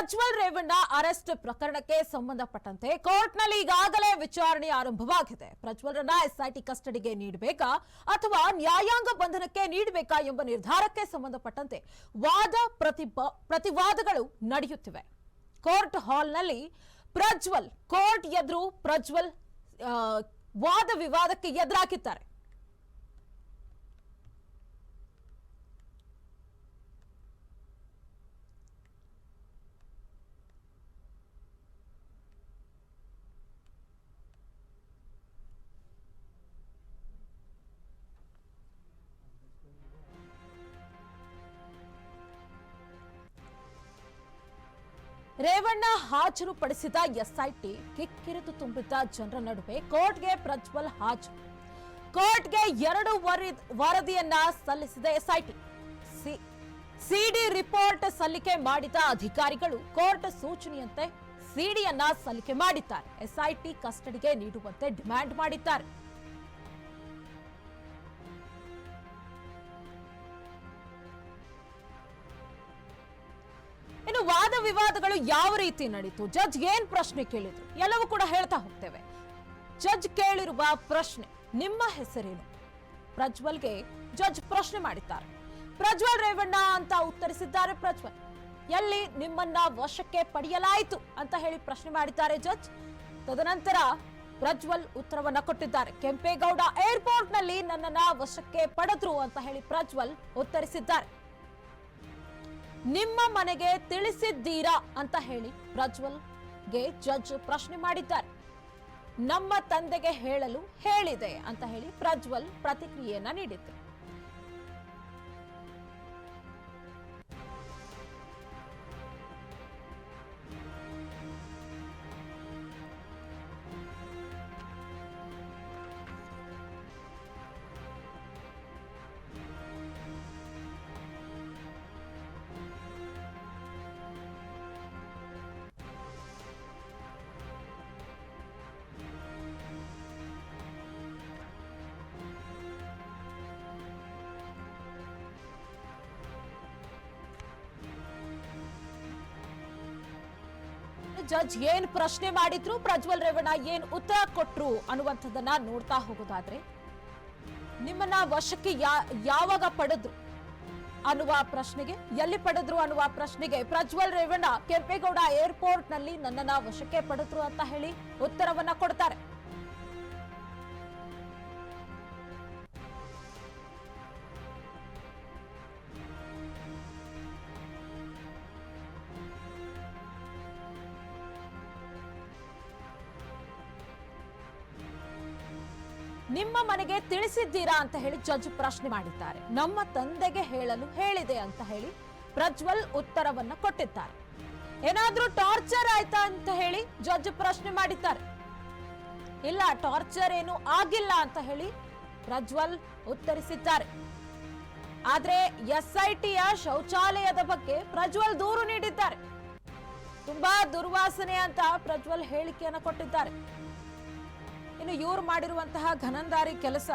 Prajwal Revanna arrest ಪ್ರಕರಣಕ್ಕೆ ಸಂಬಂಧಪಟ್ಟಂತೆ ಕೋರ್ಟ್ನಲ್ಲಿ ಈಗಾಗಲೇ ವಿಚಾರಣೆ ಆರಂಭವಾಗಿದೆ. ಪ್ರಜ್ವಲ್ರನ್ನ ಎಸ್ಐಟಿ ಕಸ್ಟಡಿಗೆ ನೀಡಬೇಕಾ ಅಥವಾ ನ್ಯಾಯಾಂಗ ಬಂಧನಕ್ಕೆ ನೀಡಬೇಕಾ ಎಂಬ ನಿರ್ಧಾರಕ್ಕೆ ಸಂಬಂಧಪಟ್ಟಂತೆ ವಾದ ಪ್ರತಿವಾದಗಳು ನಡೆಯುತ್ತಿವೆ. ಕೋರ್ಟ್ ಹಾಲ್ನಲ್ಲಿ ಕೋರ್ಟ್ ಎದುರು ಪ್ರಜ್ವಲ್ ವಾದ ವಿವಾದಕ್ಕೆ ಎದುರಾಗಿದ್ದಾರೆ. ರೇವಣ್ಣ ಹಾಜರುಪಡಿಸಿದ ಎಸ್ಐಟಿ ಕಿಕ್ಕಿರಿದು ತುಂಬಿದ್ದ ಜನರ ನಡುವೆ ಕೋರ್ಟ್ಗೆ ಪ್ರಜ್ವಲ್ ಹಾಜರು. ಕೋರ್ಟ್ಗೆ 2 ವರದಿಯನ್ನ ಸಲ್ಲಿಸಿದ ಎಸ್ಐಟಿ. ಸಿಡಿ ರಿಪೋರ್ಟ್ ಸಲ್ಲಿಕೆ ಮಾಡಿದ ಅಧಿಕಾರಿಗಳು ಕೋರ್ಟ್ ಸೂಚನೆಯಂತೆ ಸಿಡಿಯನ್ನ ಸಲ್ಲಿಕೆ ಮಾಡಿದ್ದಾರೆ. ಎಸ್ಐಟಿ ಕಸ್ಟಡಿಗೆ ನೀಡುವಂತೆ ಡಿಮ್ಯಾಂಡ್ ಮಾಡಿದ್ದಾರೆ. ಇನ್ನು ವಾದ ವಿವಾದಗಳು ಯಾವ ರೀತಿ ನಡೀತು, ಜಡ್ಜ್ ಏನ್ ಪ್ರಶ್ನೆ ಕೇಳಿದ್ರು ಎಲ್ಲವೂ ಕೂಡ ಹೇಳ್ತಾ ಹೋಗ್ತೇವೆ. ಜಡ್ಜ್ ಕೇಳಿರುವ ಪ್ರಶ್ನೆ, ನಿಮ್ಮ ಹೆಸರೇನು? ಪ್ರಜ್ವಲ್ಗೆ ಜಡ್ಜ್ ಪ್ರಶ್ನೆ ಮಾಡಿದ್ದಾರೆ. ಪ್ರಜ್ವಲ್ ರೇವಣ್ಣ ಅಂತ ಉತ್ತರಿಸಿದ್ದಾರೆ. ಪ್ರಜ್ವಲ್, ಎಲ್ಲಿ ನಿಮ್ಮನ್ನ ವಶಕ್ಕೆ ಪಡೆಯಲಾಯಿತು ಅಂತ ಹೇಳಿ ಪ್ರಶ್ನೆ ಮಾಡಿದ್ದಾರೆ ಜಡ್ಜ್. ತದನಂತರ ಪ್ರಜ್ವಲ್ ಉತ್ತರವನ್ನ ಕೊಟ್ಟಿದ್ದಾರೆ. ಕೆಂಪೇಗೌಡ ಏರ್ಪೋರ್ಟ್ ನಲ್ಲಿ ನನ್ನನ್ನ ವಶಕ್ಕೆ ಪಡೆದ್ರು ಅಂತ ಹೇಳಿ ಪ್ರಜ್ವಲ್ ಉತ್ತರಿಸಿದ್ದಾರೆ. ನಿಮ್ಮ ಮನೆಗೆ ತಿಳಿಸಿದ್ದೀರಾ ಅಂತ ಹೇಳಿ ಪ್ರಜ್ವಲ್ಗೆ ಜಡ್ಜ್ ಪ್ರಶ್ನೆ ಮಾಡಿದ್ದಾರೆ. ನಮ್ಮ ತಂದೆಗೆ ಹೇಳಲು ಹೇಳಿದೆ ಅಂತ ಹೇಳಿ ಪ್ರಜ್ವಲ್ ಪ್ರತಿಕ್ರಿಯೆಯನ್ನ ನೀಡಿದ್ದಾರೆ. ಜಡ್ಜ್ ಏನ್ ಪ್ರಶ್ನೆ ಮಾಡಿದ್ರು, ಪ್ರಜ್ವಲ್ ರೇವಣ್ಣ ಏನ್ ಉತ್ತರ ಕೊಟ್ರು ಅನ್ನುವಂಥದ್ದನ್ನ ನೋಡ್ತಾ ಹೋಗೋದಾದ್ರೆ, ನಿಮ್ಮನ್ನ ವಶಕ್ಕೆ ಯಾವಾಗ ಪಡೆದ್ರು ಅನ್ನುವ ಪ್ರಶ್ನೆಗೆ, ಎಲ್ಲಿ ಪಡೆದ್ರು ಅನ್ನುವ ಪ್ರಶ್ನೆಗೆ ಪ್ರಜ್ವಲ್ ರೇವಣ್ಣ ಕೆಂಪೇಗೌಡ ಏರ್ಪೋರ್ಟ್ ನಲ್ಲಿ ನನ್ನನ್ನ ವಶಕ್ಕೆ ಪಡೆದ್ರು ಅಂತ ಹೇಳಿ ಉತ್ತರವನ್ನ ಕೊಡ್ತಾರೆ. ನಿಮ್ಮ ಮನೆಗೆ ತಿಳಿಸಿದ್ದೀರಾ ಅಂತ ಹೇಳಿ ಜಡ್ಜ್ ಪ್ರಶ್ನೆ ಮಾಡಿದ್ದಾರೆ. ನಮ್ಮ ತಂದೆಗೆ ಹೇಳಲು ಹೇಳಿದೆ ಅಂತ ಹೇಳಿ ಪ್ರಜ್ವಲ್ ಉತ್ತರವನ್ನ ಕೊಟ್ಟಿದ್ದಾರೆ. ಏನಾದ್ರೂ ಟಾರ್ಚರ್ ಆಯ್ತಾ ಅಂತ ಹೇಳಿ ಜಡ್ಜ್ ಪ್ರಶ್ನೆ ಮಾಡಿದ್ದಾರೆ. ಇಲ್ಲ, ಟಾರ್ಚರ್ ಏನು ಆಗಿಲ್ಲ ಅಂತ ಹೇಳಿ ಪ್ರಜ್ವಲ್ ಉತ್ತರಿಸಿದ್ದಾರೆ. ಆದ್ರೆ ಎಸ್ಐಟಿಯ ಶೌಚಾಲಯದ ಬಗ್ಗೆ ಪ್ರಜ್ವಲ್ ದೂರು ನೀಡಿದ್ದಾರೆ. ತುಂಬಾ ದುರ್ವಾಸನೆ ಅಂತ ಪ್ರಜ್ವಲ್ ಹೇಳಿಕೆಯನ್ನ ಕೊಟ್ಟಿದ್ದಾರೆ. ಇನ್ನು ಇವ್ರು ಮಾಡಿರುವಂತಹ ಘನಂದಾರಿ ಕೆಲಸ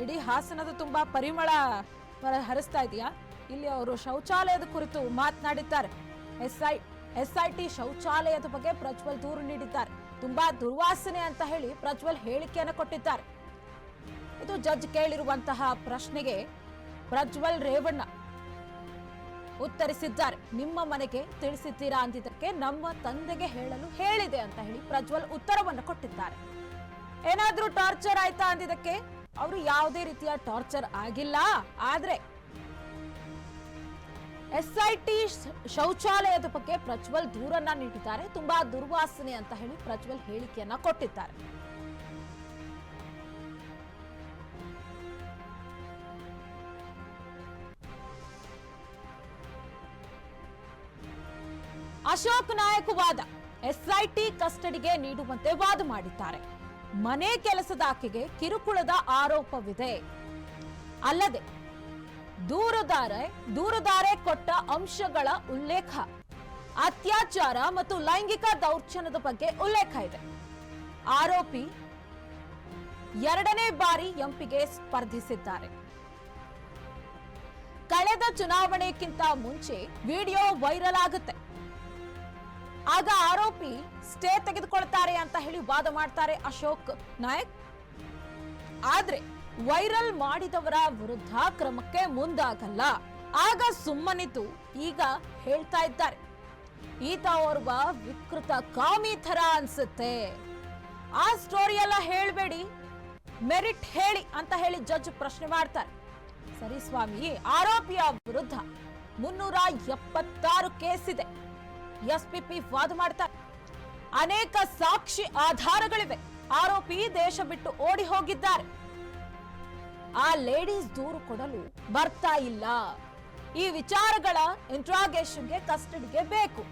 ಇಡೀ ಹಾಸನದ ತುಂಬಾ ಪರಿಮಳ ಹರಿಸ್ತಾ ಇದೆಯಾ? ಇಲ್ಲಿ ಅವರು ಶೌಚಾಲಯದ ಕುರಿತು ಮಾತನಾಡಿದ್ದಾರೆ. ಎಸ್ಐಟಿ ಶೌಚಾಲಯದ ಬಗ್ಗೆ ಪ್ರಜ್ವಲ್ ದೂರು ನೀಡಿದ್ದಾರೆ. ತುಂಬಾ ದುರ್ವಾಸನೆ ಅಂತ ಹೇಳಿ ಪ್ರಜ್ವಲ್ ಹೇಳಿಕೆಯನ್ನು ಕೊಟ್ಟಿದ್ದಾರೆ. ಇದು ಜಡ್ಜ್ ಕೇಳಿರುವಂತಹ ಪ್ರಶ್ನೆಗೆ ಪ್ರಜ್ವಲ್ ರೇವಣ್ಣ ಉತ್ತರಿಸಿದ್ದಾರೆ. ನಿಮ್ಮ ಮನೆಗೆ ತಿಳಿಸಿದ್ದೀರಾ ಅಂದಿದ್ದಕ್ಕೆ ನಮ್ಮ ತಂದೆಗೆ ಹೇಳಲು ಹೇಳಿದೆ ಅಂತ ಹೇಳಿ ಪ್ರಜ್ವಲ್ ಉತ್ತರವನ್ನು ಕೊಟ್ಟಿದ್ದಾರೆ. ಏನಾದ್ರೂ ಟಾರ್ಚರ್ ಆಯ್ತಾ ಅಂದಿದ್ದಕ್ಕೆ ಅವರು ಯಾವುದೇ ರೀತಿಯ ಟಾರ್ಚರ್ ಆಗಿಲ್ಲ, ಆದ್ರೆ ಎಸ್ಐಟಿ ಶೌಚಾಲಯದ ಬಗ್ಗೆ ಪ್ರಜ್ವಲ್ ದೂರನ್ನ ನೀಡಿದ್ದಾರೆ. ತುಂಬಾ ದುರ್ವಾಸನೆ ಅಂತ ಹೇಳಿ ಪ್ರಜ್ವಲ್ ಹೇಳಿಕೆಯನ್ನ ಕೊಟ್ಟಿದ್ದಾರೆ. ಅಶೋಕ್ ನಾಯಕ್ ವಾದ, ಎಸ್ಐಟಿ ಕಸ್ಟಡಿಗೆ ನೀಡುವಂತೆ ವಾದ ಮಾಡಿದ್ದಾರೆ. ಮನೆ ಕೆಲಸದಾಕೆಗೆ ಕಿರುಕುಳದ ಆರೋಪವಿದೆ. ಅಲ್ಲದೆ ದೂರುದಾರೆ ಕೊಟ್ಟ ಅಂಶಗಳ ಉಲ್ಲೇಖ, ಅತ್ಯಾಚಾರ ಮತ್ತು ಲೈಂಗಿಕ ದೌರ್ಜನ್ಯದ ಬಗ್ಗೆ ಉಲ್ಲೇಖ ಇದೆ. ಆರೋಪಿ ಎರಡನೇ ಬಾರಿ ಎಂಪಿಗೆ ಸ್ಪರ್ಧಿಸಿದ್ದಾರೆ. ಕಳೆದ ಚುನಾವಣೆಗಿಂತ ಮುಂಚೆ ವಿಡಿಯೋ ವೈರಲ್ ಆಗುತ್ತೆ. ಆಗ ಆರೋಪಿ ಸ್ಟೇ ತೆಗೆದುಕೊಳ್ತಾರೆ ಅಂತ ಹೇಳಿ ವಾದ ಮಾಡ್ತಾರೆ ಅಶೋಕ್ ನಾಯಕ್. ಆದ್ರೆ ವೈರಲ್ ಮಾಡಿದವರ ವಿರುದ್ಧ ಕ್ರಮಕ್ಕೆ ಮುಂದಾಗಲ್ಲ. ಆಗ ಸುಮ್ಮನಿತು ಈಗ ಹೇಳ್ತಾ ಇದ್ದಾರೆ. ಈತ ಓರ್ವ ವಿಕೃತ ಕಾಮಿ ತರ ಅನ್ಸುತ್ತೆ, ಆ ಸ್ಟೋರಿ ಎಲ್ಲ ಹೇಳ್ಬೇಡಿ, ಮೆರಿಟ್ ಹೇಳಿ ಅಂತ ಹೇಳಿ ಜಡ್ಜ್ ಪ್ರಶ್ನೆ ಮಾಡ್ತಾರೆ. ಸರಿ ಸ್ವಾಮಿ, ಆರೋಪಿಯ ವಿರುದ್ಧ 376 ಕೇಸ್ ಇದೆ. ಎಸ್ಪಿಪಿ ವಾದ ಮಾಡ್ತಾರೆ. ಅನೇಕ ಸಾಕ್ಷಿ ಆಧಾರಗಳಿವೆ. ಆರೋಪಿ ದೇಶ ಬಿಟ್ಟು ಓಡಿ ಹೋಗಿದ್ದಾರೆ. ಆ ಲೇಡೀಸ್ ದೂರು ಕೊಡಲು ಬರ್ತಾ ಇಲ್ಲ. ಈ ವಿಚಾರಗಳ ಇಂಟ್ರಾಗೇಷನ್ಗೆ ಕಸ್ಟಡಿಗೆ ಬೇಕು.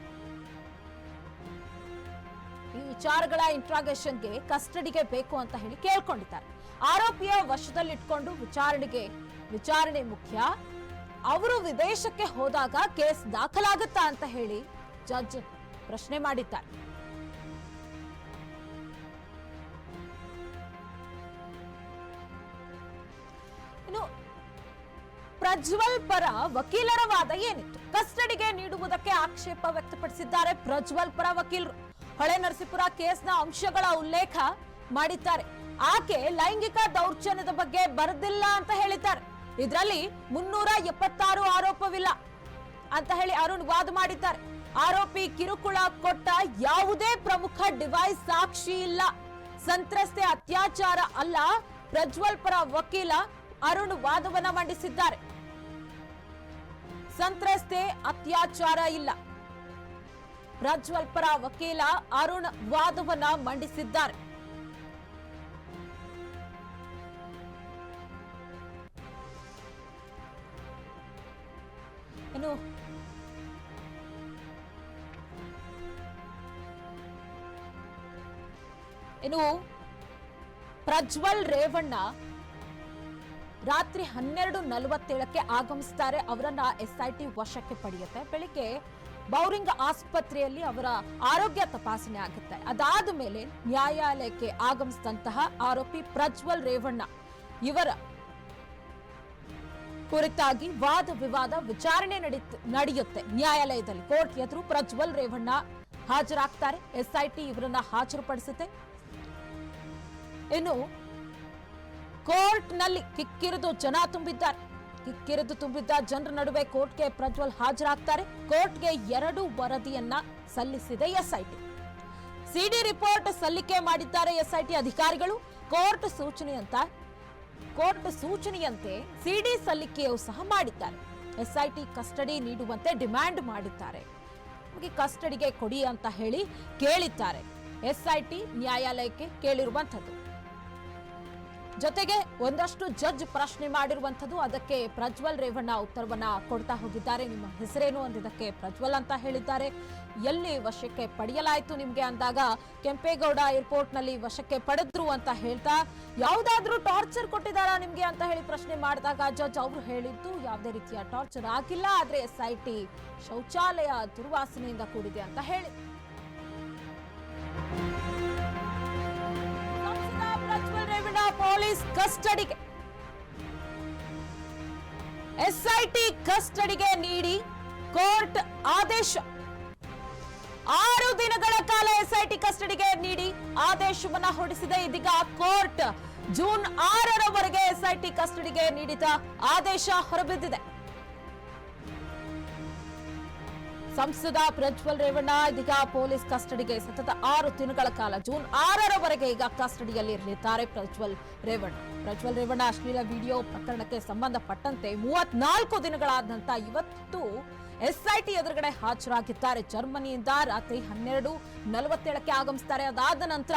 ಈ ವಿಚಾರಗಳ ಇಂಟ್ರಾಗೇಷನ್ಗೆ ಕಸ್ಟಡಿಗೆ ಬೇಕು ಅಂತ ಹೇಳಿ ಕೇಳ್ಕೊಂಡಿದ್ದಾರೆ. ಆರೋಪಿಯ ವಶದಲ್ಲಿಟ್ಕೊಂಡು ವಿಚಾರಣೆ ಮುಖ್ಯ. ಅವರು ವಿದೇಶಕ್ಕೆ ಹೋದಾಗ ಕೇಸ್ ದಾಖಲಾಗುತ್ತಾ ಅಂತ ಹೇಳಿ ಜಡ್ಜ್ ಪ್ರಶ್ನೆ ಮಾಡಿದ್ದಾರೆ. ಇನ್ನು ಪ್ರಜ್ವಲ್ ಪರ ವಕೀಲರ ವಾದ ಏನಿತ್ತು? ಕಸ್ಟಡಿಗೆ ನೀಡುವುದಕ್ಕೆ ಆಕ್ಷೇಪ ವ್ಯಕ್ತಪಡಿಸಿದ್ದಾರೆ ಪ್ರಜ್ವಲ್ ಪರ ವಕೀಲರು. ಹೊಳೆನರಸೀಪುರ ಕೇಸ್ನ ಅಂಶಗಳ ಉಲ್ಲೇಖ ಮಾಡಿದ್ದಾರೆ. ಆಕೆ ಲೈಂಗಿಕ ದೌರ್ಜನ್ಯದ ಬಗ್ಗೆ ಬರೆದಿಲ್ಲ ಅಂತ ಹೇಳಿದ್ದಾರೆ. ಇದರಲ್ಲಿ 376 ಆರೋಪವಿಲ್ಲ ಅಂತ ಹೇಳಿ ಅರುಣ್ ವಾದ ಮಾಡಿದ್ದಾರೆ. ಆರೋಪಿ ಕಿರುಕುಳ ಕೊಟ್ಟ ಯಾವುದೇ ಪ್ರಮುಖ ಡಿವೈಸ್ ಸಾಕ್ಷಿ ಇಲ್ಲ. ಸಂತ್ರಸ್ತೆ ಅತ್ಯಾಚಾರ ಅಲ್ಲ. ಪ್ರಜ್ವಲ್ ಪರ ವಕೀಲ ಅರುಣ್ ವಾದವನ್ನ ಮಂಡಿಸಿದ್ದಾರೆ. ಸಂತ್ರಸ್ತೆ ಅತ್ಯಾಚಾರ ಇಲ್ಲ. ಪ್ರಜ್ವಲ್ ಪರ ವಕೀಲ ಅರುಣ್ ವಾದವನ್ನ ಮಂಡಿಸಿದ್ದಾರೆ. ಇನ್ನು ಪ್ರಜ್ವಲ್ ರೇವಣ್ಣ ರಾತ್ರಿ 12:47ಕ್ಕೆ ಆಗಮಿಸ್ತಾರೆ. ಅವರನ್ನ ಎಸ್ಐಟಿ ವಶಕ್ಕೆ ಪಡೆಯುತ್ತೆ. ಬೆಳಿಗ್ಗೆ ಬೌರಿಂಗ್ ಆಸ್ಪತ್ರೆಯಲ್ಲಿ ಅವರ ಆರೋಗ್ಯ ತಪಾಸಣೆ ಆಗುತ್ತೆ. ಅದಾದ ಮೇಲೆ ನ್ಯಾಯಾಲಯಕ್ಕೆ ಆಗಮಿಸಿದಂತಹ ಆರೋಪಿ ಪ್ರಜ್ವಲ್ ರೇವಣ್ಣ ಇವರ ಕುರಿತಾಗಿ ವಾದ ವಿವಾದ ವಿಚಾರಣೆ ನಡೆಯುತ್ತೆ ನ್ಯಾಯಾಲಯದಲ್ಲಿ. ಕೋರ್ಟ್ ಎದುರು ಪ್ರಜ್ವಲ್ ರೇವಣ್ಣ ಹಾಜರಾಗ್ತಾರೆ. ಎಸ್ಐಟಿ ಇವರನ್ನ ಹಾಜರುಪಡಿಸುತ್ತೆ. ಇನ್ನು ಕೋರ್ಟ್ ನಲ್ಲಿ ಕಿಕ್ಕಿರಿದು ಜನ ತುಂಬಿದ್ದಾರೆ. ಕಿಕ್ಕಿರಿದು ತುಂಬಿದ್ದ ಜನರ ನಡುವೆ ಕೋರ್ಟ್ಗೆ ಪ್ರಜ್ವಲ್ ಹಾಜರಾಗ್ತಾರೆ. ಕೋರ್ಟ್ಗೆ 2 ವರದಿಯನ್ನ ಸಲ್ಲಿಸಿದೆ ಎಸ್ಐಟಿ. ಸಿಡಿ ರಿಪೋರ್ಟ್ ಸಲ್ಲಿಕೆ ಮಾಡಿದ್ದಾರೆ ಎಸ್ಐಟಿ ಅಧಿಕಾರಿಗಳು. ಕೋರ್ಟ್ ಸೂಚನೆಯಂತೆ ಸಿಡಿ ಸಲ್ಲಿಕೆಯೂ ಸಹ ಮಾಡಿದ್ದಾರೆ. ಎಸ್ಐಟಿ ಕಸ್ಟಡಿ ನೀಡುವಂತೆ ಡಿಮ್ಯಾಂಡ್ ಮಾಡಿದ್ದಾರೆ. ಕಸ್ಟಡಿಗೆ ಕೊಡಿ ಅಂತ ಹೇಳಿ ಕೇಳಿದ್ದಾರೆ. ಎಸ್ಐಟಿ ನ್ಯಾಯಾಲಯಕ್ಕೆ ಕೇಳಿರುವಂಥದ್ದು. ಜೊತೆಗೆ ಒಂದಷ್ಟು ಜಡ್ಜ್ ಪ್ರಶ್ನೆ ಮಾಡಿರುವಂಥದ್ದು. ಅದಕ್ಕೆ ಪ್ರಜ್ವಲ್ ರೇವಣ್ಣ ಉತ್ತರವನ್ನ ಕೊಡ್ತಾ ಹೋಗಿದ್ದಾರೆ. ನಿಮ್ಮ ಹೆಸರೇನು ಅಂದಿದ್ದಕ್ಕೆ ಪ್ರಜ್ವಲ್ ಅಂತ ಹೇಳಿದ್ದಾರೆ. ಎಲ್ಲಿ ವಶಕ್ಕೆ ಪಡೆಯಲಾಯಿತು ನಿಮ್ಗೆ ಅಂದಾಗ ಕೆಂಪೇಗೌಡ ಏರ್ಪೋರ್ಟ್ ನಲ್ಲಿ ವಶಕ್ಕೆ ಪಡೆದ್ರು ಅಂತ ಹೇಳ್ತಾ, ಯಾವುದಾದ್ರೂ ಟಾರ್ಚರ್ ಕೊಟ್ಟಿದ್ದಾರಾ ನಿಮ್ಗೆ ಅಂತ ಹೇಳಿ ಪ್ರಶ್ನೆ ಮಾಡಿದಾಗ ಜಡ್ಜ್ ಅವರು ಹೇಳಿದ್ದು ಯಾವುದೇ ರೀತಿಯ ಟಾರ್ಚರ್ ಆಗಿಲ್ಲ. ಆದ್ರೆ ಎಸ್ಐಟಿ ಶೌಚಾಲಯ ದುರ್ವಾಸನೆಯಿಂದ ಕೂಡಿದೆ ಅಂತ ಹೇಳಿ ಪ್ರಜ್ವಲ್ ರೇವಣ್ಣ ಪೊಲೀಸ್ ಕಸ್ಟಡಿಗೆ, ಎಸ್ಐಟಿ ಕಸ್ಟಡಿಗೆ ನೀಡಿ ಕೋರ್ಟ್ ಆದೇಶ. 6 ದಿನಗಳ ಕಾಲ ಎಸ್ಐಟಿ ಕಸ್ಟಡಿಗೆ ನೀಡಿ ಆದೇಶವನ್ನ ಹೊರಡಿಸಿದೆ. ಇದೀಗ ಕೋರ್ಟ್ ಜೂನ್ 6ರವರೆಗೆ ಎಸ್ಐಟಿ ಕಸ್ಟಡಿಗೆ ನೀಡಿದ ಆದೇಶ ಹೊರಬಿದ್ದಿದೆ. ಸಂಸದ ಪ್ರಜ್ವಲ್ ರೇವಣ್ಣ ಇದೀಗ ಪೊಲೀಸ್ ಕಸ್ಟಡಿಗೆ ಸತತ 6 ದಿನಗಳ ಕಾಲ ಜೂನ್ 6ರವರೆಗೆ ಈಗ ಕಸ್ಟಡಿಯಲ್ಲಿ ಇರಲಿದ್ದಾರೆ ಪ್ರಜ್ವಲ್ ರೇವಣ್ಣ ಅಶ್ಲೀಲ ವಿಡಿಯೋ ಪ್ರಕರಣಕ್ಕೆ ಸಂಬಂಧಪಟ್ಟಂತೆ 34 ದಿನಗಳಾದ ನಂತರ ಇವತ್ತು ಎಸ್ಐಟಿ ಎದುರುಗಡೆ ಹಾಜರಾಗಿದ್ದಾರೆ. ಜರ್ಮನಿಯಿಂದ ರಾತ್ರಿ 12:47ಕ್ಕೆ ಆಗಮಿಸ್ತಾರೆ. ಅದಾದ ನಂತರ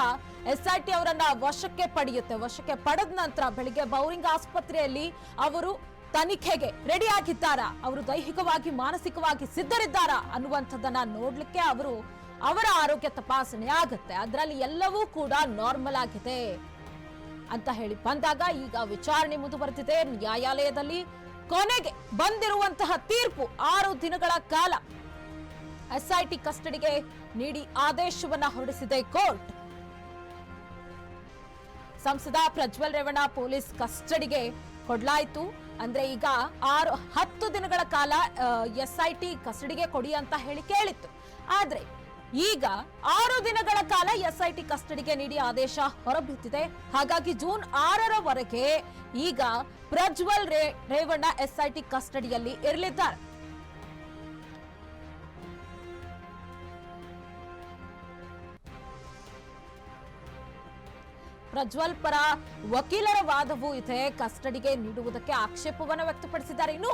ಎಸ್ಐಟಿ ಅವರನ್ನ ವಶಕ್ಕೆ ಪಡೆಯುತ್ತೆ. ವಶಕ್ಕೆ ಪಡೆದ ನಂತರ ಬೆಳಿಗ್ಗೆ ಬೌರಿಂಗ್ ಆಸ್ಪತ್ರೆಯಲ್ಲಿ ಅವರು ತನಿಖೆಗೆ ರೆಡಿ ಆಗಿದ್ದಾರಾ, ಅವರು ದೈಹಿಕವಾಗಿ ಮಾನಸಿಕವಾಗಿ ಸಿದ್ಧರಿದ್ದಾರಾ ಅನ್ನುವಂಥದ್ದನ್ನ ನೋಡ್ಲಿಕ್ಕೆ ಅವರ ಆರೋಗ್ಯ ತಪಾಸಣೆ ಆಗುತ್ತೆ. ಅದರಲ್ಲಿ ಎಲ್ಲವೂ ಕೂಡ ನಾರ್ಮಲ್ ಆಗಿದೆ ಅಂತ ಹೇಳಿ ಬಂದಾಗ ಈಗ ವಿಚಾರಣೆ ಮುಂದುವರೆದಿದೆ ನ್ಯಾಯಾಲಯದಲ್ಲಿ. ಕೊನೆಗೆ ಬಂದಿರುವಂತಹ ತೀರ್ಪು 6 ದಿನಗಳ ಕಾಲ ಎಸ್ಐಟಿ ಕಸ್ಟಡಿಗೆ ನೀಡಿ ಆದೇಶವನ್ನ ಹೊರಡಿಸಿದೆ ಕೋರ್ಟ್. ಸಂಸದ ಪ್ರಜ್ವಲ್ ರೇವಣ್ಣ ಪೊಲೀಸ್ ಕಸ್ಟಡಿಗೆ ಕೊಡ್ಲಾಯಿತು. ಅಂದ್ರೆ ಈಗ 10 ದಿನಗಳ ಕಾಲ ಎಸ್ಐಟಿ ಕಸ್ಟಡಿಗೆ ಕೊಡಿ ಅಂತ ಹೇಳಿ ಕೇಳಿತ್ತು. ಆದ್ರೆ ಈಗ 6 ದಿನಗಳ ಕಾಲ ಎಸ್ಐಟಿ ಕಸ್ಟಡಿಗೆ ನೀಡಿ ಆದೇಶ ಹೊರಬಿದ್ದಿದೆ. ಹಾಗಾಗಿ ಜೂನ್ 6ರವರೆಗೆ ಈಗ ಪ್ರಜ್ವಲ್ ರೇವಣ್ಣ ಎಸ್ಐಟಿ ಕಸ್ಟಡಿಯಲ್ಲಿ ಇರಲಿದ್ದಾರೆ. ಪ್ರಜ್ವಲ್ ಪರ ವಕೀಲರ ವಾದವೂ ಇದೆ. ಕಸ್ಟಡಿಗೆ ನೀಡುವುದಕ್ಕೆ ಆಕ್ಷೇಪವನ್ನು ವ್ಯಕ್ತಪಡಿಸಿದ್ದಾರೆ. ಇನ್ನು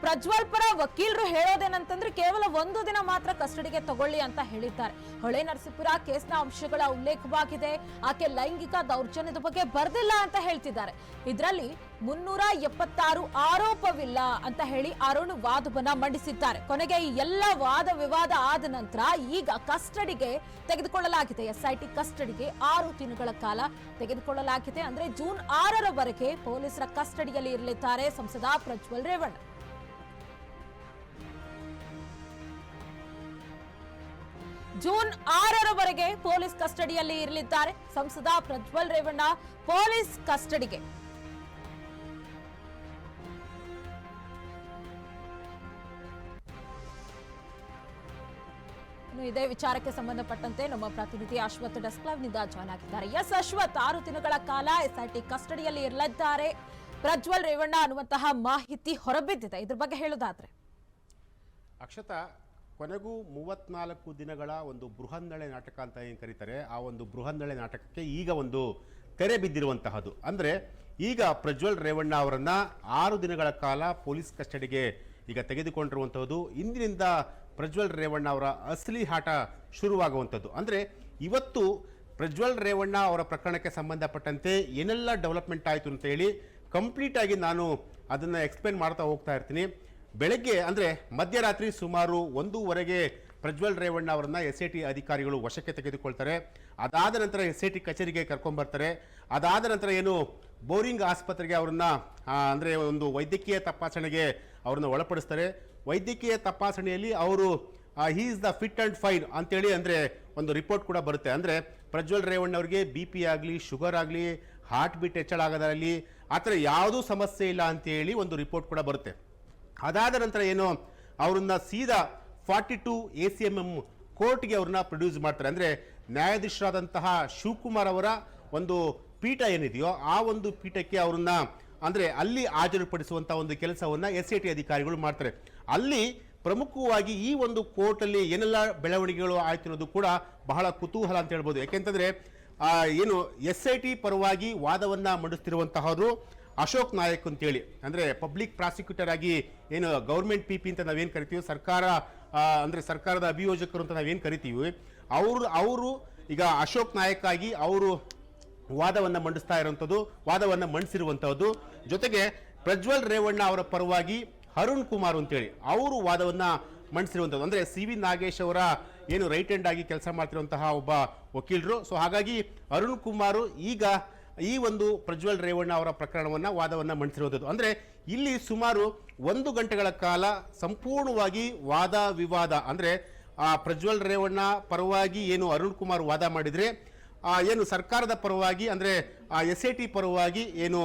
ಪ್ರಜ್ವಲ್ ಪರ ವಕೀಲರು ಹೇಳೋದೇನಂತಂದ್ರೆ ಕೇವಲ 1 ದಿನ ಮಾತ್ರ ಕಸ್ಟಡಿಗೆ ತಗೊಳ್ಳಿ ಅಂತ ಹೇಳಿದ್ದಾರೆ. ಹೊಳೆ ನರಸೀಪುರ ಕೇಸ್ನ ಅಂಶಗಳ ಉಲ್ಲೇಖವಾಗಿದೆ. ಆಕೆ ಲೈಂಗಿಕ ದೌರ್ಜನ್ಯದ ಬಗ್ಗೆ ಬರ್ದಿಲ್ಲ ಅಂತ ಹೇಳ್ತಿದ್ದಾರೆ. ಇದರಲ್ಲಿ 376 ಆರೋಪವಿಲ್ಲ ಅಂತ ಹೇಳಿ ಅರುಣ್ ವಾದವನ್ನ ಮಂಡಿಸಿದ್ದಾರೆ. ಕೊನೆಗೆ ಈ ಎಲ್ಲ ವಾದ ವಿವಾದ ಆದ ನಂತರ ಈಗ ಕಸ್ಟಡಿಗೆ ತೆಗೆದುಕೊಳ್ಳಲಾಗಿದೆ. ಎಸ್ಐಟಿ ಕಸ್ಟಡಿಗೆ 6 ದಿನಗಳ ಕಾಲ ತೆಗೆದುಕೊಳ್ಳಲಾಗಿದೆ. ಅಂದ್ರೆ ಜೂನ್ 6ರವರೆಗೆ ಪೊಲೀಸರ ಕಸ್ಟಡಿಯಲ್ಲಿ ಇರಲಿದ್ದಾರೆ ಸಂಸದ ಪ್ರಜ್ವಲ್ ರೇವಣ್ಣ. ಜೂನ್ 6ರವರೆಗೆ ಪೊಲೀಸ್ ಕಸ್ಟಡಿಯಲ್ಲಿ ಇರಲಿದ್ದಾರೆ ಸಂಸದ ಪ್ರಜ್ವಲ್ ರೇವಣ್ಣ. ಪೊಲೀಸ್ ಕಸ್ಟಡಿಗೆ ಇದೇ ವಿಚಾರಕ್ಕೆ ಸಂಬಂಧಪಟ್ಟಂತೆ ನಮ್ಮ ಪ್ರತಿನಿಧಿ ಅಶ್ವಥ್ ಡೆಸ್ಕ್ ಲೈವ್ ನಿಂದ ಜಾಯ್ನ್ ಆಗಿದ್ದಾರೆ. ಎಸ್ ಅಶ್ವಥ್, 6 ದಿನಗಳ ಕಾಲ ಎಸ್ಐಟಿ ಕಸ್ಟಡಿಯಲ್ಲಿ ಇರಲಿದ್ದಾರೆ ಪ್ರಜ್ವಲ್ ರೇವಣ್ಣ ಅನ್ನುವಂತಹ ಮಾಹಿತಿ ಹೊರಬಿದ್ದಿದೆ. ಇದ್ರ ಬಗ್ಗೆ ಹೇಳೋದಾದ್ರೆ ಅಕ್ಷತಾ, ಕೊನೆಗೂ 34 ದಿನಗಳ ಒಂದು ಬೃಹನ್ನಳೆ ನಾಟಕ ಅಂತ ಏನು ಕರೀತಾರೆ, ಆ ಒಂದು ಬೃಹನ್ನಳೆ ನಾಟಕಕ್ಕೆ ಈಗ ಒಂದು ತೆರೆ ಬಿದ್ದಿರುವಂತಹದ್ದು. ಅಂದರೆ ಈಗ ಪ್ರಜ್ವಲ್ ರೇವಣ್ಣ ಅವರನ್ನ 6 ದಿನಗಳ ಕಾಲ ಪೊಲೀಸ್ ಕಸ್ಟಡಿಗೆ ಈಗ ತೆಗೆದುಕೊಂಡಿರುವಂತಹದ್ದು. ಇಂದಿನಿಂದ ಪ್ರಜ್ವಲ್ ರೇವಣ್ಣ ಅವರ ಅಸಲಿ ಆಟ ಶುರುವಾಗುವಂಥದ್ದು. ಅಂದರೆ ಇವತ್ತು ಪ್ರಜ್ವಲ್ ರೇವಣ್ಣ ಅವರ ಪ್ರಕರಣಕ್ಕೆ ಸಂಬಂಧಪಟ್ಟಂತೆ ಏನೆಲ್ಲ ಡೆವಲಪ್ಮೆಂಟ್ ಆಯಿತು ಅಂತ ಹೇಳಿ ಕಂಪ್ಲೀಟ್ ಆಗಿ ನಾನು ಅದನ್ನು ಎಕ್ಸ್ಪ್ಲೇನ್ ಮಾಡ್ತಾ ಹೋಗ್ತಾ ಇರ್ತೀನಿ. ಬೆಳಗ್ಗೆ ಅಂದರೆ ಮಧ್ಯರಾತ್ರಿ ಸುಮಾರು 1:15ಗೆ ಪ್ರಜ್ವಲ್ ರೇವಣ್ಣ ಅವರನ್ನ ಎಸ್ಐಟಿ ಅಧಿಕಾರಿಗಳು ವಶಕ್ಕೆ ತೆಗೆದುಕೊಳ್ತಾರೆ. ಅದಾದ ನಂತರ ಎಸ್ಐಟಿ ಕಚೇರಿಗೆ ಕರ್ಕೊಂಡ್ಬರ್ತಾರೆ. ಅದಾದ ನಂತರ ಏನು ಬೋರಿಂಗ್ ಆಸ್ಪತ್ರೆಗೆ ಅವ್ರನ್ನ ಅಂದರೆ ಒಂದು ವೈದ್ಯಕೀಯ ತಪಾಸಣೆಗೆ ಅವ್ರನ್ನ ಒಳಪಡಿಸ್ತಾರೆ. ವೈದ್ಯಕೀಯ ತಪಾಸಣೆಯಲ್ಲಿ ಅವರು he is the fit and fine ಅಂತೇಳಿ ಅಂದರೆ ಒಂದು ರಿಪೋರ್ಟ್ ಕೂಡ ಬರುತ್ತೆ. ಅಂದರೆ ಪ್ರಜ್ವಲ್ ರೇವಣ್ಣ ಅವರಿಗೆ BP ಆಗಲಿ, ಶುಗರ್ ಆಗಲಿ, ಹಾರ್ಟ್ ಬೀಟ್ ಹೆಚ್ಚಳ ಆಗೋದಾಗಲಿ ಆ ಥರ ಯಾವುದೂ ಸಮಸ್ಯೆ ಇಲ್ಲ ಅಂತೇಳಿ ಒಂದು ರಿಪೋರ್ಟ್ ಕೂಡ ಬರುತ್ತೆ. ಅದಾದ ನಂತರ ಏನು ಅವ್ರನ್ನ ಸೀದಾ 42 ACMM ಕೋರ್ಟ್ಗೆ ಅವ್ರನ್ನ ಪ್ರೊಡ್ಯೂಸ್ ಮಾಡ್ತಾರೆ. ಅಂದರೆ ನ್ಯಾಯಾಧೀಶರಾದಂತಹ ಶಿವಕುಮಾರ್ ಅವರ ಒಂದು ಪೀಠ ಏನಿದೆಯೋ ಆ ಒಂದು ಪೀಠಕ್ಕೆ ಅವ್ರನ್ನ ಅಂದರೆ ಅಲ್ಲಿ ಹಾಜರುಪಡಿಸುವಂಥ ಒಂದು ಕೆಲಸವನ್ನು SIT ಅಧಿಕಾರಿಗಳು ಮಾಡ್ತಾರೆ. ಅಲ್ಲಿ ಪ್ರಮುಖವಾಗಿ ಈ ಒಂದು ಕೋರ್ಟಲ್ಲಿ ಏನೆಲ್ಲ ಬೆಳವಣಿಗೆಗಳು ಆಯ್ತು ಅನ್ನೋದು ಕೂಡ ಬಹಳ ಕುತೂಹಲ ಅಂತ ಹೇಳ್ಬೋದು. ಯಾಕೆಂತಂದರೆ ಏನು SIT ಪರವಾಗಿ ವಾದವನ್ನು ಮಂಡಿಸ್ತಿರುವಂತಹವರು ಅಶೋಕ್ ನಾಯಕ್ ಅಂತೇಳಿ, ಅಂದರೆ ಪಬ್ಲಿಕ್ ಪ್ರಾಸಿಕ್ಯೂಟರ್ ಆಗಿ ಏನು ಗೌರ್ಮೆಂಟ್ PP ಅಂತ ನಾವೇನು ಕರಿತೀವಿ, ಸರ್ಕಾರ ಅಂದರೆ ಸರ್ಕಾರದ ಅಭಿಯೋಜಕರು ಅಂತ ನಾವೇನು ಕರಿತೀವಿ, ಅವರು ಈಗ ಅಶೋಕ್ ನಾಯಕ್ ಆಗಿ ಅವರು ವಾದವನ್ನು ವಾದವನ್ನು ಮಂಡಿಸಿರುವಂಥದ್ದು. ಜೊತೆಗೆ ಪ್ರಜ್ವಲ್ ರೇವಣ್ಣ ಅವರ ಪರವಾಗಿ ಅರುಣ್ ಕುಮಾರ್ ಅಂತೇಳಿ ಅವರು ವಾದವನ್ನು ಮಂಡಿಸಿರುವಂಥದ್ದು. ಅಂದರೆ CV ನಾಗೇಶ್ ಅವರ ಏನು ರೈಟ್ ಹ್ಯಾಂಡ್ ಆಗಿ ಕೆಲಸ ಮಾಡ್ತಿರುವಂತಹ ಒಬ್ಬ ವಕೀಲರು. ಸೊ ಹಾಗಾಗಿ ಅರುಣ್ ಕುಮಾರ್ ಈಗ ಈ ಒಂದು ಪ್ರಜ್ವಲ್ ರೇವಣ್ಣ ಅವರ ವಾದವನ್ನು ಮಂಡಿಸಿರುವಂಥದ್ದು. ಅಂದರೆ ಇಲ್ಲಿ ಸುಮಾರು 1 ಗಂಟೆಗಳ ಕಾಲ ಸಂಪೂರ್ಣವಾಗಿ ವಾದ ವಿವಾದ. ಅಂದರೆ ಪ್ರಜ್ವಲ್ ರೇವಣ್ಣ ಪರವಾಗಿ ಏನು ಅರುಣ್ ಕುಮಾರ್ ವಾದ ಮಾಡಿದರೆ, ಏನು ಸರ್ಕಾರದ ಪರವಾಗಿ ಅಂದರೆ SIT ಪರವಾಗಿ ಏನು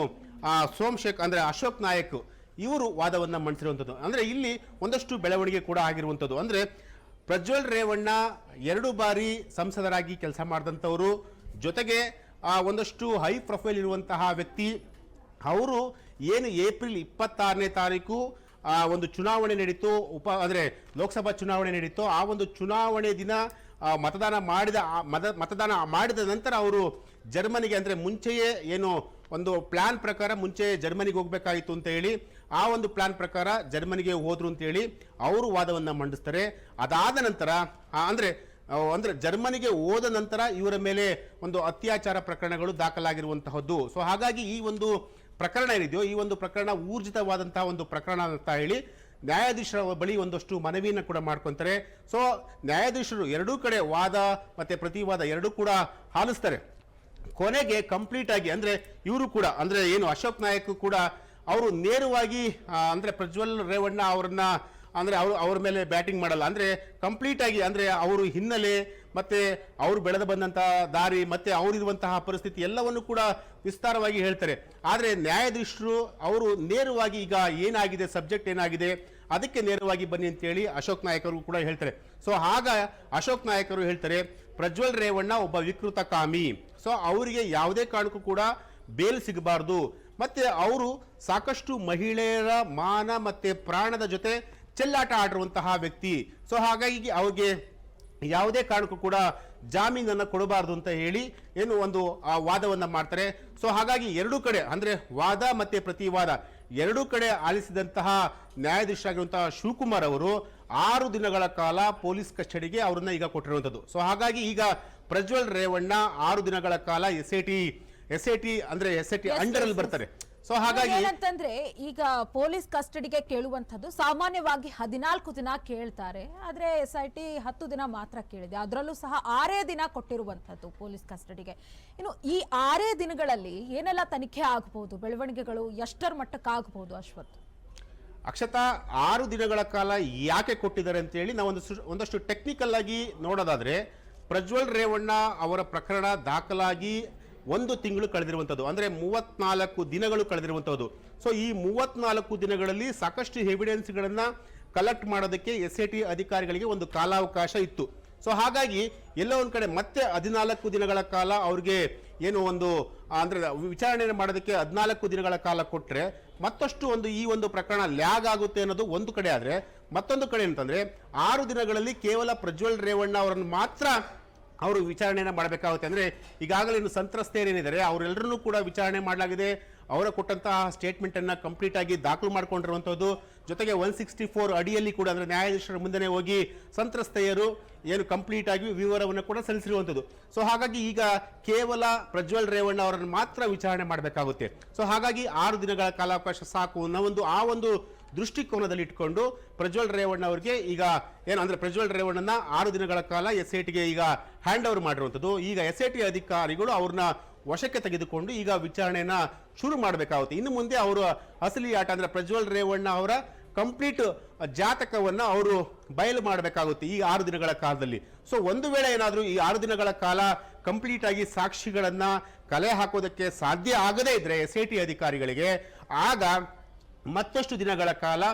ಸೋಮಶೇಖರ್ ಅಂದರೆ ಅಶೋಕ್ ನಾಯಕ್ ಇವರು ವಾದವನ್ನು ಮಂಡಿಸಿರುವಂಥದ್ದು. ಅಂದರೆ ಇಲ್ಲಿ ಒಂದಷ್ಟು ಬೆಳವಣಿಗೆ ಕೂಡ ಆಗಿರುವಂಥದ್ದು. ಅಂದರೆ ಪ್ರಜ್ವಲ್ ರೇವಣ್ಣ 2 ಬಾರಿ ಸಂಸದರಾಗಿ ಕೆಲಸ ಮಾಡಿದಂಥವರು, ಜೊತೆಗೆ ಒಂದಷ್ಟು ಹೈ ಪ್ರೊಫೈಲ್ ಇರುವಂತಹ ವ್ಯಕ್ತಿ. ಅವರು ಏನು ಏಪ್ರಿಲ್ 26ನೇ ತಾರೀಕು ಒಂದು ಚುನಾವಣೆ ನಡೀತು, ಅಂದರೆ ಲೋಕಸಭಾ ಚುನಾವಣೆ ನಡೀತು. ಆ ಒಂದು ಚುನಾವಣೆ ದಿನ ಮತದಾನ ಮಾಡಿದ ನಂತರ ಅವರು ಜರ್ಮನಿಗೆ, ಅಂದರೆ ಮುಂಚೆಯೇ ಏನು ಒಂದು ಪ್ಲಾನ್ ಪ್ರಕಾರ ಮುಂಚೆ ಜರ್ಮನಿಗೆ ಹೋಗಬೇಕಾಗಿತ್ತು ಅಂತ ಹೇಳಿ ಆ ಒಂದು ಪ್ಲಾನ್ ಪ್ರಕಾರ ಜರ್ಮನಿಗೆ ಹೋದ್ರು ಅಂತ ಹೇಳಿ ಅವರು ವಾದವನ್ನು ಮಂಡಿಸ್ತಾರೆ. ಅದಾದ ನಂತರ ಅಂದರೆ ಜರ್ಮನಿಗೆ ಹೋದ ನಂತರ ಇವರ ಮೇಲೆ ಒಂದು ಅತ್ಯಾಚಾರ ಪ್ರಕರಣಗಳು ದಾಖಲಾಗಿರುವಂತಹದ್ದು. ಸೊ ಹಾಗಾಗಿ ಈ ಒಂದು ಪ್ರಕರಣ ಏನಿದೆಯೋ ಈ ಒಂದು ಪ್ರಕರಣ ಊರ್ಜಿತವಾದಂತಹ ಒಂದು ಪ್ರಕರಣ ಅಂತ ಹೇಳಿ ನ್ಯಾಯಾಧೀಶರ ಬಳಿ ಒಂದಷ್ಟು ಮನವಿಯನ್ನು ಕೂಡ ಮಾಡ್ಕೊತಾರೆ. ಸೊ ನ್ಯಾಯಾಧೀಶರು ಎರಡೂ ಕಡೆ ವಾದ ಮತ್ತೆ ಪ್ರತಿವಾದ ಎರಡೂ ಕೂಡ ಆಲಿಸ್ತಾರೆ. ಕೊನೆಗೆ ಕಂಪ್ಲೀಟ್ ಆಗಿ ಅಂದರೆ ಇವರು ಕೂಡ ಅಂದರೆ ಏನು ಅಶೋಕ್ ನಾಯಕ್ ಕೂಡ ಅವರು ನೇರವಾಗಿ ಅಂದರೆ ಪ್ರಜ್ವಲ್ ರೇವಣ್ಣ ಅವರನ್ನ ಅಂದರೆ ಅವ್ರ ಮೇಲೆ ಬ್ಯಾಟಿಂಗ್ ಮಾಡಲ್ಲ. ಅಂದರೆ ಕಂಪ್ಲೀಟ್ ಆಗಿ ಅಂದರೆ ಅವರು ಹಿನ್ನೆಲೆ ಮತ್ತೆ ಅವರು ಬೆಳೆದು ಬಂದಂಥ ದಾರಿ ಮತ್ತೆ ಅವರಿರುವಂತಹ ಪರಿಸ್ಥಿತಿ ಎಲ್ಲವನ್ನು ಕೂಡ ವಿಸ್ತಾರವಾಗಿ ಹೇಳ್ತಾರೆ. ಆದರೆ ನ್ಯಾಯಾಧೀಶರು ಅವರು ನೇರವಾಗಿ ಈಗ ಏನಾಗಿದೆ, ಸಬ್ಜೆಕ್ಟ್ ಏನಾಗಿದೆ, ಅದಕ್ಕೆ ನೇರವಾಗಿ ಬನ್ನಿ ಅಂತೇಳಿ ಅಶೋಕ್ ನಾಯಕರು ಕೂಡ ಹೇಳ್ತಾರೆ. ಸೊ ಆಗ ಅಶೋಕ್ ನಾಯಕರು ಹೇಳ್ತಾರೆ ಪ್ರಜ್ವಲ್ ರೇವಣ್ಣ ಒಬ್ಬ ವಿಕೃತ ಕಾಮಿ, ಸೊ ಅವರಿಗೆ ಯಾವುದೇ ಕಾರಣಕ್ಕೂ ಕೂಡ ಬೇಲ್ ಸಿಗಬಾರ್ದು, ಮತ್ತೆ ಅವರು ಸಾಕಷ್ಟು ಮಹಿಳೆಯರ ಮಾನ ಮತ್ತೆ ಪ್ರಾಣದ ಜೊತೆ ಚೆಲ್ಲಾಟ ಆಡಿರುವಂತಹ ವ್ಯಕ್ತಿ. ಸೊ ಹಾಗಾಗಿ ಅವ್ರಿಗೆ ಯಾವುದೇ ಕಾರಣಕ್ಕೂ ಕೂಡ ಜಾಮೀನನ್ನು ಕೊಡಬಾರದು ಅಂತ ಹೇಳಿ ಏನು ಒಂದು ವಾದವನ್ನ ಮಾಡ್ತಾರೆ. ಸೊ ಹಾಗಾಗಿ ಎರಡೂ ಕಡೆ ಅಂದ್ರೆ ವಾದ ಮತ್ತೆ ಪ್ರತಿವಾದ ಎರಡೂ ಕಡೆ ಆಲಿಸಿದಂತಹ ನ್ಯಾಯಾಧೀಶರಾಗಿರುವಂತಹ ಶಿವಕುಮಾರ್ ಅವರು 6 ದಿನಗಳ ಕಾಲ ಪೊಲೀಸ್ ಕಸ್ಟಡಿಗೆ ಅವರನ್ನ ಈಗ ಕೊಟ್ಟಿರುವಂತದ್ದು. ಸೊ ಹಾಗಾಗಿ ಈಗ ಪ್ರಜ್ವಲ್ ರೇವಣ್ಣ 6 ದಿನಗಳ ಕಾಲ ಎಸ್ ಐ ಟಿ ಅಂಡರ್ ಅಲ್ಲಿ ಬರ್ತಾರೆ. ಸೊ ಹಾಗಾಗಿ ಏನಂತಂದ್ರೆ ಈಗ ಪೊಲೀಸ್ ಕಸ್ಟಡಿಗೆ ಕೇಳುವಂತದ್ದು ಸಾಮಾನ್ಯವಾಗಿ 14 ದಿನ ಕೇಳ್ತಾರೆ, ಆದ್ರೆ SIT 10 ದಿನ ಮಾತ್ರ ಕೇಳಿದೆ. ಅದರಲ್ಲೂ ಸಹ 6 ದಿನ ಕೊಟ್ಟಿರುವಂತದ್ದು ಪೊಲೀಸ್ ಕಸ್ಟಡಿಗೆ. ಇನ್ನು ಈ 6 ದಿನಗಳಲ್ಲಿ ಏನೆಲ್ಲ ತನಿಖೆ ಆಗಬಹುದು, ಬೆಳವಣಿಗೆಗಳು ಎಷ್ಟರ ಮಟ್ಟಕ್ಕೆ ಆಗಬಹುದು ಅಶ್ವಥ್? ಅಕ್ಷತಾ 6 ದಿನಗಳ ಕಾಲ ಯಾಕೆ ಕೊಟ್ಟಿದ್ದಾರೆ ಅಂತ ಹೇಳಿ ನಾವು ಒಂದಷ್ಟು ಟೆಕ್ನಿಕಲ್ ಆಗಿ ನೋಡೋದಾದ್ರೆ, ಪ್ರಜ್ವಲ್ ರೇವಣ್ಣ ಅವರ ಪ್ರಕರಣ ದಾಖಲಾಗಿ 1 ತಿಂಗಳು ಕಳೆದಿರುವಂಥದ್ದು, ಅಂದ್ರೆ 34 ದಿನಗಳು ಕಳೆದಿರುವಂಥದ್ದು. ಸೊ ಈ 34 ದಿನಗಳಲ್ಲಿ ಸಾಕಷ್ಟು ಎವಿಡೆನ್ಸ್ಗಳನ್ನ ಕಲೆಕ್ಟ್ ಮಾಡೋದಕ್ಕೆ SIT ಅಧಿಕಾರಿಗಳಿಗೆ ಒಂದು ಕಾಲಾವಕಾಶ ಇತ್ತು. ಸೊ ಹಾಗಾಗಿ ಎಲ್ಲೋ ಒಂದ್ ಕಡೆ ಮತ್ತೆ 14 ದಿನಗಳ ಕಾಲ ಅವ್ರಿಗೆ ಏನು ಒಂದು ಅಂದ್ರೆ ವಿಚಾರಣೆ ಮಾಡೋದಕ್ಕೆ 14 ದಿನಗಳ ಕಾಲ ಕೊಟ್ರೆ ಮತ್ತಷ್ಟು ಈ ಒಂದು ಪ್ರಕರಣ ಲ್ಯಾಗ್ ಆಗುತ್ತೆ ಅನ್ನೋದು ಒಂದು ಕಡೆ. ಆದ್ರೆ ಮತ್ತೊಂದು ಕಡೆ ಅಂತಂದ್ರೆ 6 ದಿನಗಳಲ್ಲಿ ಕೇವಲ ಪ್ರಜ್ವಲ್ ರೇವಣ್ಣ ಅವರನ್ನು ಮಾತ್ರ ಅವರು ವಿಚಾರಣೆಯನ್ನ ಮಾಡಬೇಕಾಗುತ್ತೆ. ಅಂದ್ರೆ ಈಗಾಗಲೇ ಸಂತ್ರಸ್ತೆಯರೇನಿದ್ದಾರೆ ಅವರೆಲ್ಲರನ್ನೂ ಕೂಡ ವಿಚಾರಣೆ ಮಾಡಲಾಗಿದೆ. ಅವರ ಕೊಟ್ಟಂತಹ ಸ್ಟೇಟ್ಮೆಂಟ್ ಅನ್ನ ಕಂಪ್ಲೀಟ್ ಆಗಿ ದಾಖಲು ಮಾಡಿಕೊಂಡಿರುವಂತದ್ದು, ಜೊತೆಗೆ 164 ಅಡಿಯಲ್ಲಿ ಕೂಡ ಅಂದ್ರೆ ನ್ಯಾಯಾಧೀಶರ ಮುಂದೆ ಹೋಗಿ ಸಂತ್ರಸ್ತೆಯರು ಏನು ಕಂಪ್ಲೀಟ್ ಆಗಿ ವಿವರವನ್ನು ಕೂಡ ಸಲ್ಲಿಸಿರುವಂತದ್ದು. ಸೊ ಹಾಗಾಗಿ ಈಗ ಕೇವಲ ಪ್ರಜ್ವಲ್ ರೇವಣ್ಣ ಅವರನ್ನು ಮಾತ್ರ ವಿಚಾರಣೆ ಮಾಡಬೇಕಾಗುತ್ತೆ. ಸೊ ಹಾಗಾಗಿ 6 ದಿನಗಳ ಕಾಲಾವಕಾಶ ಸಾಕು ಅನ್ನೋ ಒಂದು ದೃಷ್ಟಿಕೋನದಲ್ಲಿ ಇಟ್ಕೊಂಡು ಪ್ರಜ್ವಲ್ ರೇವಣ್ಣ ಅವರಿಗೆ ಈಗ ಏನಂದ್ರೆ ಪ್ರಜ್ವಲ್ ರೇವಣ್ಣನ 6 ದಿನಗಳ ಕಾಲ SITಗೆ ಈಗ ಹ್ಯಾಂಡ್ ಓವರ್ ಮಾಡಿರುವಂತದ್ದು. ಈಗ SIT ಅಧಿಕಾರಿಗಳು ಅವ್ರನ್ನ ವಶಕ್ಕೆ ತೆಗೆದುಕೊಂಡು ಈಗ ವಿಚಾರಣೆಯನ್ನ ಶುರು ಮಾಡಬೇಕಾಗುತ್ತೆ. ಇನ್ನು ಮುಂದೆ ಅವರು ಅಸಲಿ ಆಟ ಅಂದ್ರೆ ಪ್ರಜ್ವಲ್ ರೇವಣ್ಣ ಅವರ ಕಂಪ್ಲೀಟ್ ಜಾತಕವನ್ನ ಅವರು ಬಯಲು ಮಾಡಬೇಕಾಗುತ್ತೆ ಈ 6 ದಿನಗಳ ಕಾಲದಲ್ಲಿ. ಸೊ ಒಂದು ವೇಳೆ ಏನಾದರೂ ಈ 6 ದಿನಗಳ ಕಾಲ ಕಂಪ್ಲೀಟ್ ಆಗಿ ಸಾಕ್ಷಿಗಳನ್ನ ಕಲೆ ಹಾಕೋದಕ್ಕೆ ಸಾಧ್ಯ ಆಗದೇ ಇದ್ರೆ SIT ಅಧಿಕಾರಿಗಳಿಗೆ, ಆಗ ಮತ್ತಷ್ಟು ದಿನಗಳ ಕಾಲ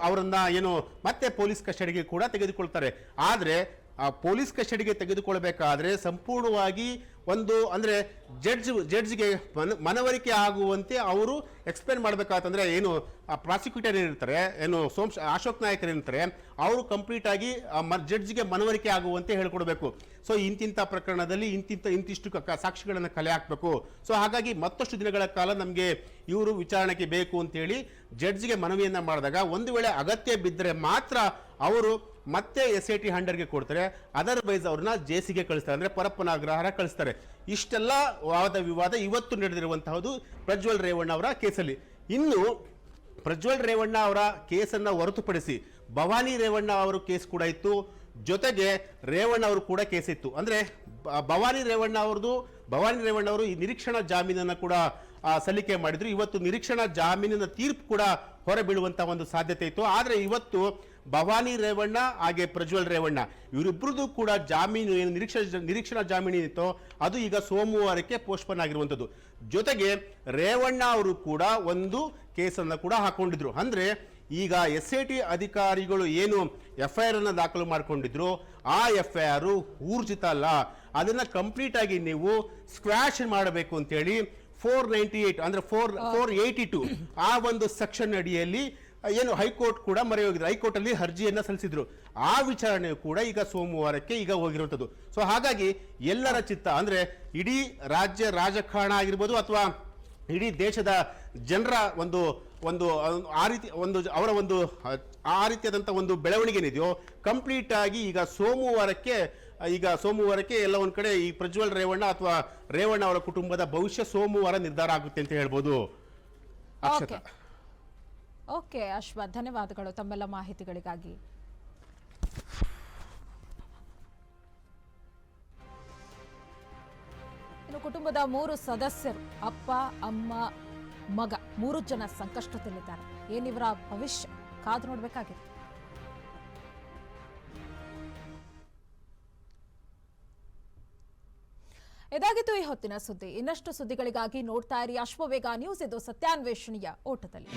ಅವರನ್ನ ಏನು ಮತ್ತೆ ಪೊಲೀಸ್ ಕಸ್ಟಡಿಗೆ ಕೂಡ ತೆಗೆದುಕೊಳ್ತಾರೆ. ಆದ್ರೆ ಆ ಪೊಲೀಸ್ ಕಸ್ಟಡಿಗೆ ತೆಗೆದುಕೊಳ್ಬೇಕಾದ್ರೆ ಸಂಪೂರ್ಣವಾಗಿ ಅಂದ್ರೆ ಜಡ್ಜ್ಗೆ ಮನವರಿಕೆ ಆಗುವಂತೆ ಅವರು ಎಕ್ಸ್ಪ್ಲೇನ್ ಮಾಡಬೇಕಾತಂದ್ರೆ ಏನು ಪ್ರಾಸಿಕ್ಯೂಟರ್ ಏನಿರ್ತಾರೆ, ಏನು ಅಶೋಕ್ ನಾಯಕರು ಏನಿರ್ತಾರೆ, ಅವರು ಕಂಪ್ಲೀಟ್ ಆಗಿ ಜಡ್ಜ್ಗೆ ಮನವರಿಕೆ ಆಗುವಂತೆ ಹೇಳ್ಕೊಡ್ಬೇಕು. ಸೊ ಇಂತಿಂತ ಪ್ರಕರಣದಲ್ಲಿ ಇಂತಿಷ್ಟು ಸಾಕ್ಷಿಗಳನ್ನ ಕಲೆ ಹಾಕ್ಬೇಕು. ಸೊ ಹಾಗಾಗಿ ಮತ್ತಷ್ಟು ದಿನಗಳ ಕಾಲ ನಮಗೆ ಇವರು ವಿಚಾರಣೆಗೆ ಬೇಕು ಅಂತೇಳಿ ಜಡ್ಜ್ಗೆ ಮನವಿಯನ್ನ ಮಾಡಿದಾಗ ಒಂದು ವೇಳೆ ಅಗತ್ಯ ಬಿದ್ದರೆ ಮಾತ್ರ ಅವರು ಮತ್ತೆ SIT ಹಂಡರ್ಗೆ ಕೊಡ್ತಾರೆ. ಅದರ್ವೈಸ್ ಅವ್ರನ್ನ ಜೇಸಿಗೆ ಕಳಿಸ್ತಾರೆ, ಅಂದ್ರೆ ಪರಪ್ಪನ ಅಗ್ರಹಾರ ಕಳಿಸ್ತಾರೆ. ಇಷ್ಟೆಲ್ಲ ವಾದ ವಿವಾದ ಇವತ್ತು ನಡೆದಿರುವಂತಹದ್ದು ಪ್ರಜ್ವಲ್ ರೇವಣ್ಣ ಅವರ ಕೇಸಲ್ಲಿ. ಇನ್ನು ಪ್ರಜ್ವಲ್ ರೇವಣ್ಣ ಅವರ ಕೇಸನ್ನ ಹೊರತುಪಡಿಸಿ ಭವಾನಿ ರೇವಣ್ಣ ಅವರ ಕೇಸ್ ಕೂಡ ಇತ್ತು, ಜೊತೆಗೆ ರೇವಣ್ಣ ಅವರು ಕೂಡ ಕೇಸ್ ಇತ್ತು. ಅಂದ್ರೆ ಭವಾನಿ ರೇವಣ್ಣ ಅವರು ಈ ನಿರೀಕ್ಷಣಾ ಜಾಮೀನನ್ನ ಕೂಡ ಸಲ್ಲಿಕೆ ಮಾಡಿದ್ರು. ಇವತ್ತು ನಿರೀಕ್ಷಣಾ ಜಾಮೀನಿನ ತೀರ್ಪು ಕೂಡ ಹೊರಬೀಳುವಂತಹ ಒಂದು ಸಾಧ್ಯತೆ ಇತ್ತು. ಆದ್ರೆ ಇವತ್ತು ಭವಾನಿ ರೇವಣ್ಣ ಹಾಗೆ ಪ್ರಜ್ವಲ್ ರೇವಣ್ಣ ಇವರಿಬ್ಬರದು ಕೂಡ ಜಾಮೀನು ಏನು ನಿರೀಕ್ಷಣಾ ಜಾಮೀನು ಇತ್ತೋ ಅದು ಈಗ ಸೋಮವಾರಕ್ಕೆ ಪೋಸ್ಟ್ಪೋನ್ ಆಗಿರುವಂತದ್ದು. ಜೊತೆಗೆ ರೇವಣ್ಣ ಅವರು ಕೂಡ ಒಂದು ಕೇಸನ್ನು ಕೂಡ ಹಾಕೊಂಡಿದ್ರು. ಅಂದ್ರೆ ಈಗ SIT ಅಧಿಕಾರಿಗಳು ಏನು FIR ಅನ್ನ ದಾಖಲು ಮಾಡಿಕೊಂಡಿದ್ರು ಆ FIR ಊರ್ಜಿತ ಅಲ್ಲ, ಅದನ್ನ ಕಂಪ್ಲೀಟ್ ಆಗಿ ನೀವು ಸ್ಕ್ವಾಶ್ ಮಾಡಬೇಕು ಅಂತೇಳಿ 498 ಅಂದ್ರೆ 482 ಆ ಒಂದು ಸೆಕ್ಷನ್ ಅಡಿಯಲ್ಲಿ ಏನು ಹೈಕೋರ್ಟ್ ಕೂಡ ಮೊರೆ ಹೋಗಿದ್ರು. ಹೈಕೋರ್ಟ್ ಅಲ್ಲಿ ಅರ್ಜಿಯನ್ನ ಸಲ್ಲಿಸಿದ್ರು. ಆ ವಿಚಾರಣೆ ಕೂಡ ಈಗ ಸೋಮವಾರಕ್ಕೆ ಈಗ ಹೋಗಿರುವಂತದ್ದು. ಸೊ ಹಾಗಾಗಿ ಎಲ್ಲರ ಚಿತ್ತ ಅಂದ್ರೆ ಇಡೀ ರಾಜ್ಯ ರಾಜಕಾರಣ ಆಗಿರ್ಬೋದು ಅಥವಾ ಇಡೀ ದೇಶದ ಜನರ ಒಂದು ಆ ರೀತಿ ಅವರ ಆ ರೀತಿಯಾದಂಥ ಒಂದು ಬೆಳವಣಿಗೆ ಏನಿದೆಯೋ ಕಂಪ್ಲೀಟ್ ಆಗಿ ಈಗ ಸೋಮವಾರಕ್ಕೆ ಎಲ್ಲ ಒಂದ್ ಕಡೆ ಈ ಪ್ರಜ್ವಲ್ ರೇವಣ್ಣ ಅಥವಾ ರೇವಣ್ಣ ಅವರ ಕುಟುಂಬದ ಭವಿಷ್ಯ ಸೋಮವಾರ ನಿರ್ಧಾರ ಆಗುತ್ತೆ ಅಂತ ಹೇಳ್ಬೋದು. ಓಕೆ ಅಶ್ವಥ್, ಧನ್ಯವಾದಗಳು ತಮ್ಮೆಲ್ಲ ಮಾಹಿತಿಗಳಿಗಾಗಿ. ಇನ್ನು ಕುಟುಂಬದ 3 ಸದಸ್ಯರು ಅಪ್ಪ, ಅಮ್ಮ, ಮಗ 3 ಜನ ಸಂಕಷ್ಟದಲ್ಲಿದ್ದಾರೆ. ಏನಿವರ ಭವಿಷ್ಯ ಕಾದು ನೋಡಬೇಕಾಗಿದೆ. ಇದಾಗಿತ್ತು ಈ ಹೊತ್ತಿನ ಸುದ್ದಿ. ಇನ್ನಷ್ಟು ಸುದ್ದಿಗಳಿಗಾಗಿ ನೋಡ್ತಾ ಇರಿ ಅಶ್ವವೇಗ ನ್ಯೂಸ್. ಇದು ಸತ್ಯಾನ್ವೇಷಣೆಯ ಓಟದಲ್ಲಿ.